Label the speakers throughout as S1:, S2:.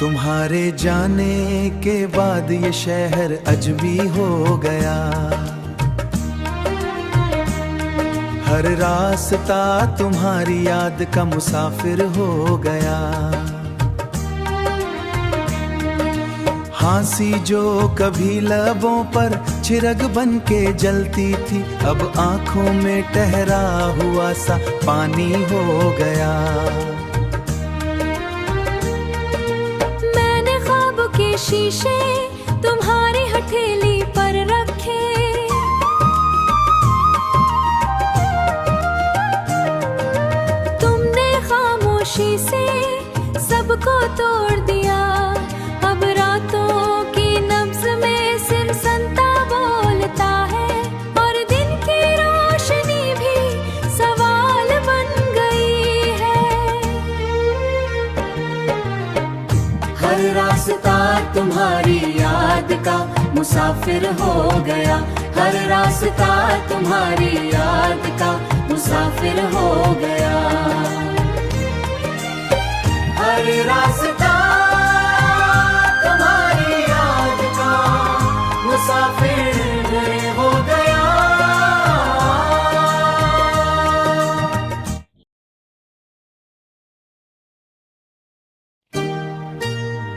S1: तुम्हारे जाने के बाद ये शहर अजबी हो गया। हर रास्ता तुम्हारी याद का मुसाफिर हो गया। हंसी जो कभी लबों पर चिरग बन के जलती थी, अब आंखों में ठहरा हुआ सा पानी हो गया।
S2: मैंने ख्वाब के शीशे तुम्हारी हथेली पर रखे, तुमने खामोशी से सबको तोड़ दिया। अब रातों की नब्ज में सिर संता बोलता है, और दिन की रोशनी भी सवाल बन गई है। हर रास्ता तुम्हारी याद का मुसाफिर हो गया। हर रास्ता तुम्हारी याद का मुसाफिर हो गया। हर रास्ता तुम्हारी याद का मुसाफिर हो गया।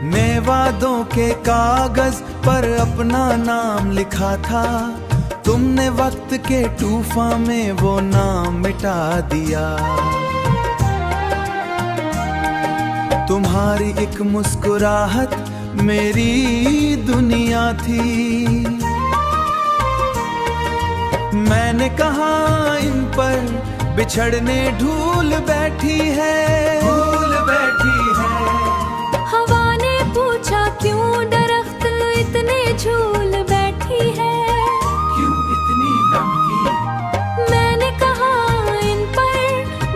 S1: मैं वादों के कागज पर अपना नाम लिखा था, तुमने वक्त के तूफान में वो नाम मिटा दिया। तुम्हारी एक मुस्कुराहट मेरी दुनिया थी। मैंने कहा इन पर बिछड़ने ढूल बैठी है, ढूल बैठी है।
S2: हवा ने पूछा क्यों दरख्त इतने झूल बैठी है,
S1: क्यों इतनी नमकी।
S2: मैंने कहा इन पर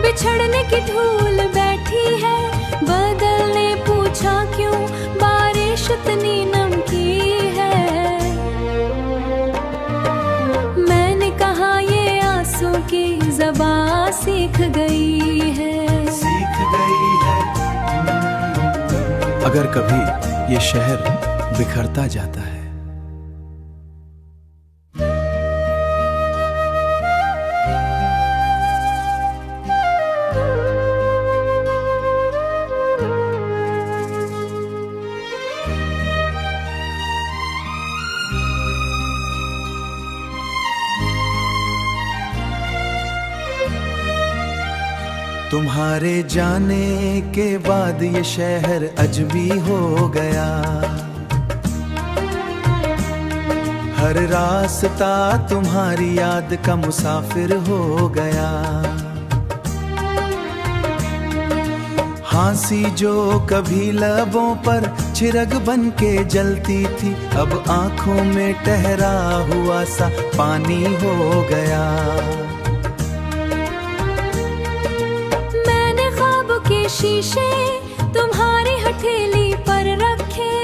S2: बिछड़ने की धूल बैठी है। बादल ने पूछा क्यों बारिश इतनी नमकी है, मैंने कहा ये आंसू की ज़बान सीख गई है,
S1: सीख गई है। अगर कभी ये शहर बिखरता जाता है, तुम्हारे जाने के बाद ये शहर अजबी हो गया। हर रास्ता तुम्हारी याद का मुसाफिर हो गया। हंसी जो कभी लबों पर चिरग बन के जलती थी, अब आंखों में ठहरा हुआ सा पानी हो गया।
S2: शीशे तुम्हारी हथेली पर रखे,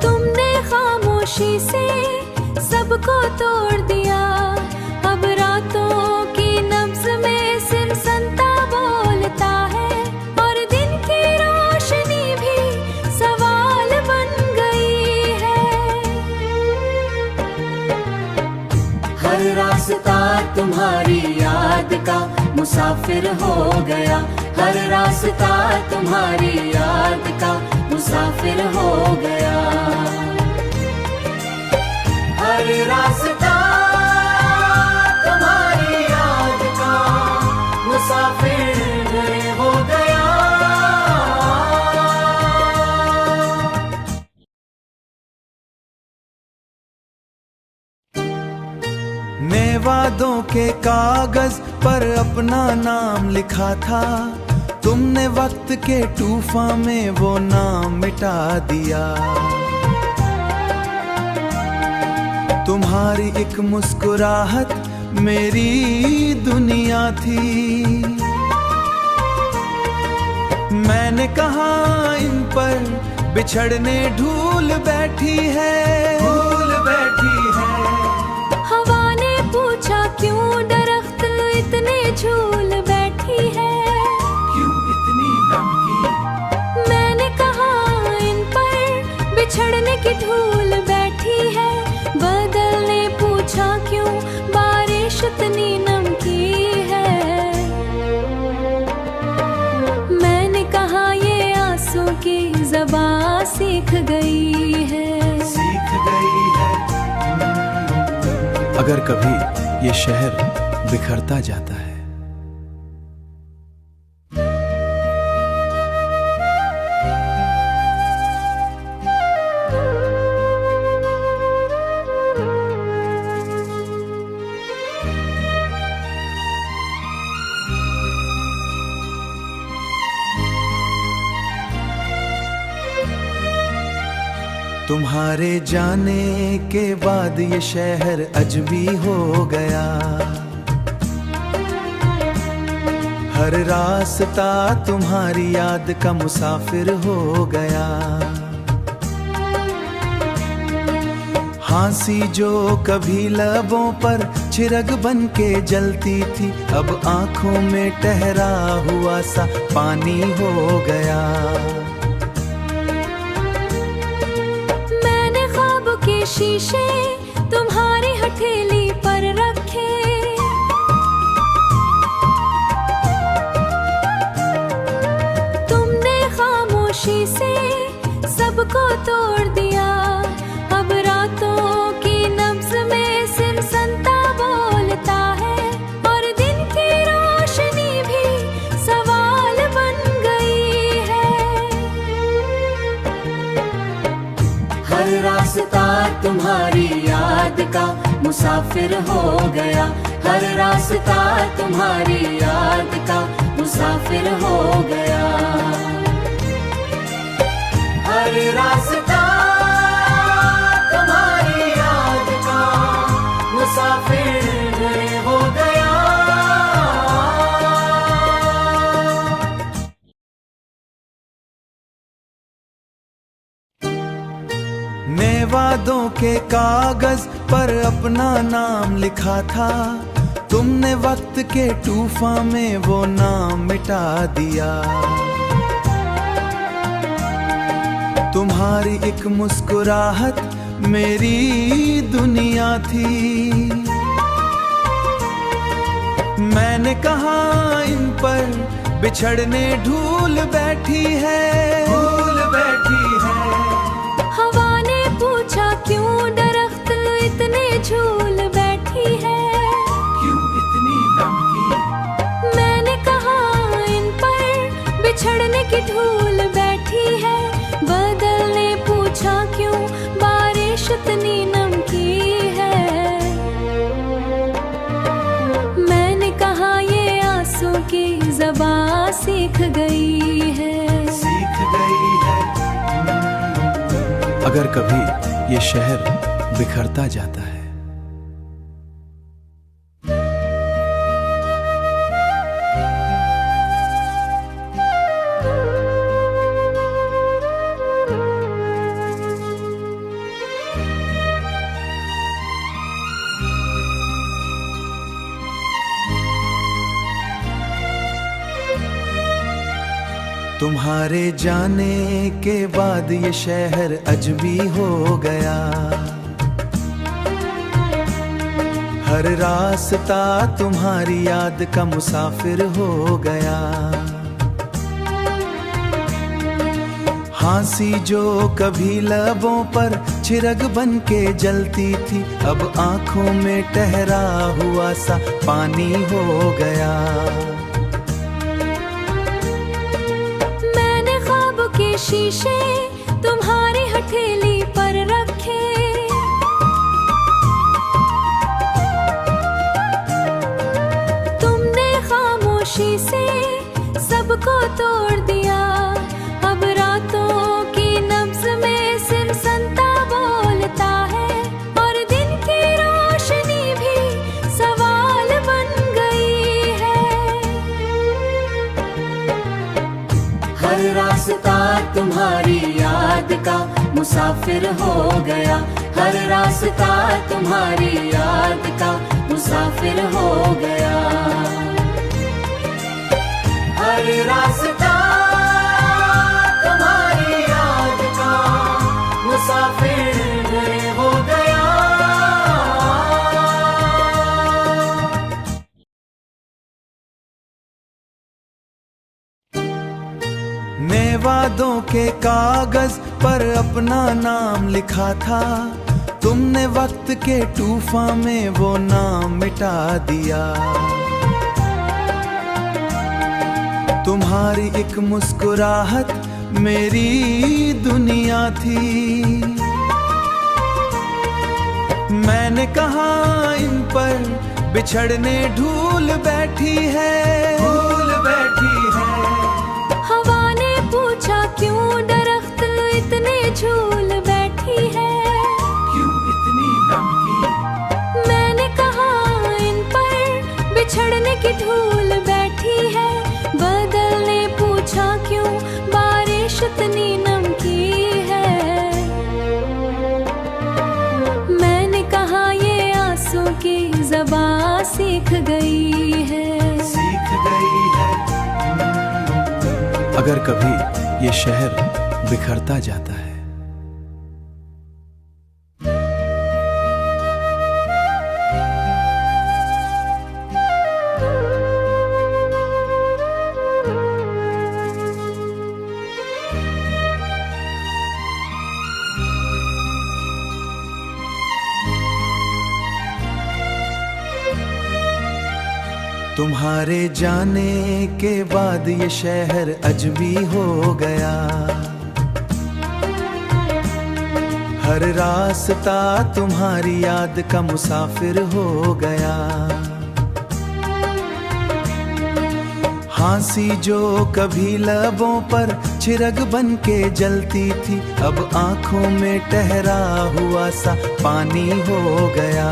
S2: तुमने खामोशी से सबको तोड़ दिया। अब रातों की नब्ज में सिर संता बोलता है, और दिन की रोशनी भी सवाल बन गई है। हर रास्ता तुम्हारी याद का मुसाफिर हो गया। हर रास्ता तुम्हारी याद का मुसाफिर हो गया। हर रास्ता तुम्हारी याद का मुसाफिर हो गया।
S1: मैं वादों के कागज पर अपना नाम लिखा था, तुमने वक्त के तूफान में वो नाम मिटा दिया। तुम्हारी एक मुस्कुराहट मेरी दुनिया थी। मैंने कहा इन पर बिछड़ने ढूल बैठी है, ढूल बैठी है।
S2: हवा ने पूछा क्यों दरख्त इतने झूल बैठी
S1: अगर कभी ये शहर बिखरता जाता है। तुम्हारे जाने के बाद ये शहर अजबी हो गया। हर रास्ता तुम्हारी याद का मुसाफिर हो गया। हंसी जो कभी लबों पर चिरग बन के जलती थी, अब आंखों में ठहरा हुआ सा पानी हो गया।
S2: शीशे तुम्हारी हथेली पर रखे, तुमने खामोशी से सबको तोड़ दिया। अब रातों की नब्ज में सिर्फ संता बोलता है, और दिन की रोशनी भी सवाल बन गई है। हर रास्ता तुम्हारी याद का मुसाफिर हो गया। हर रास्ता तुम्हारी याद का मुसाफिर हो गया। हर रास्ता तुम्हारी याद का मुसाफिर हो गया।
S1: मैं वादों के कागज पर अपना नाम लिखा था, तुमने वक्त के तूफान में वो नाम मिटा दिया। तुम्हारी एक मुस्कुराहट मेरी दुनिया थी। मैंने कहा इन पर बिछड़ने धूल बैठी है, धूल बैठी है।
S2: क्यों दरख्त इतने झूल बैठी है,
S1: क्यों इतनी नमकी।
S2: मैंने कहा इन पर बिछड़ने की धूल बैठी है। बादल ने पूछा क्यों बारिश इतनी नमकी है। मैंने कहा ये आंसू की ज़बान सीख गई है,
S1: सीख गई है। अगर कभी ये शहर बिखरता जाता है। तुम्हारे जाने के बाद ये शहर अजबी हो गया। हर रास्ता तुम्हारी याद का मुसाफिर हो गया। हंसी जो कभी लबों पर चिरग बन के जलती थी, अब आंखों में ठहरा हुआ सा पानी हो गया।
S2: शीशे तुम्हारी हथेली पर रखे, तुमने खामोशी से सबको तोड़ दिया। अब रातों की नब्ज में सिर्फ संता बोलता है, और दिन की रोशनी भी सवाल बन गई है। हर रास्ता तुम्हारी याद का मुसाफिर हो गया। हर रास्ता तुम्हारी याद का मुसाफिर हो गया। हर रास्ता तुम्हारी याद का मुसाफिर हो गया।
S1: मैं वादों के कागज पर अपना नाम लिखा था, तुमने वक्त के तूफान में वो नाम मिटा दिया। तुम्हारी एक मुस्कुराहट मेरी दुनिया थी। मैंने कहा इन पर बिछड़ने ढूल बैठी है, ढूल बैठी है।
S2: हवा ने पूछा क्यों दरख्त इतने झूल बैठी है,
S1: क्यों इतनी नमकी।
S2: मैंने कहा इन पर बिछड़ने की धूल बैठी है। बादल ने पूछा क्यों बारिश इतनी नमकी है। मैंने कहा ये आंसू की ज़बान सीख गई है,
S1: सीख गई है।
S3: अगर कभी ये शहर बिखरता जाता है,
S1: तुम्हारे जाने के बाद ये शहर अजबी हो गया। हर रास्ता तुम्हारी याद का मुसाफिर हो गया। हंसी जो कभी लबों पर चिरग बन के जलती थी, अब आंखों में ठहरा हुआ सा पानी हो गया।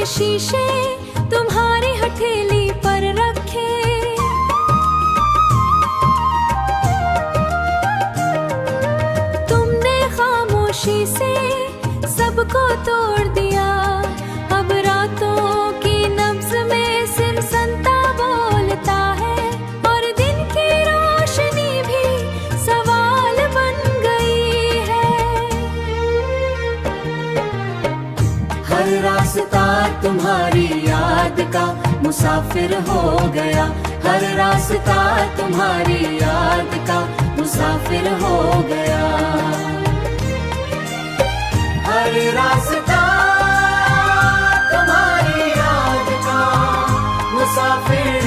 S2: शीशे तुम्हारी हथेली पर रखे, तुमने खामोशी से सबको तोड़ दिया। अब रातों की नब्ज में सिर संता बोलता है, और दिन की रोशनी भी सवाल बन गई है। हर रास्ता तुम्हारी याद का मुसाफिर हो गया। हर रास्ता तुम्हारी याद का मुसाफिर हो गया। हर रास्ता तुम्हारी याद का मुसाफिर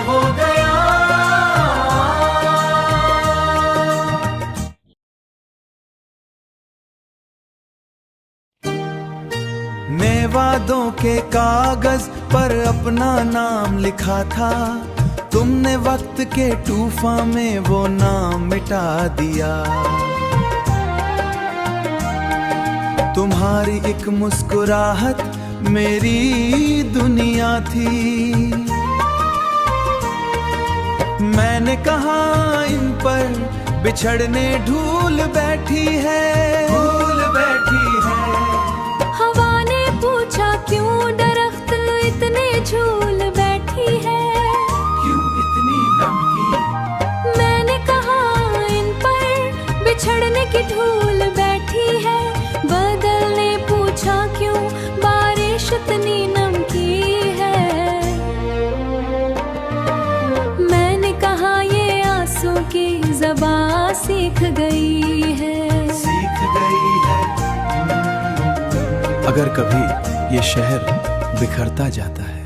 S2: हो गया।
S1: मैं वादों के कागज पर अपना नाम लिखा था, तुमने वक्त के तूफान में वो नाम मिटा दिया। तुम्हारी एक मुस्कुराहट मेरी दुनिया थी। मैंने कहा इन पर बिछड़ने ढूल बैठी है, ढूल बैठी है।
S2: हवा ने पूछा क्यों दरख्त इतने झूल बैठी है,
S1: क्यों इतनी नमकी।
S2: मैंने कहा इन पर बिछड़ने की धूल बैठी है। बादल ने पूछा क्यों बारिश इतनी नमकी है। मैंने कहा ये आंसू की ज़बान सीख गई है,
S1: सीख गई है।
S3: अगर कभी ये शहर बिखरता जाता है,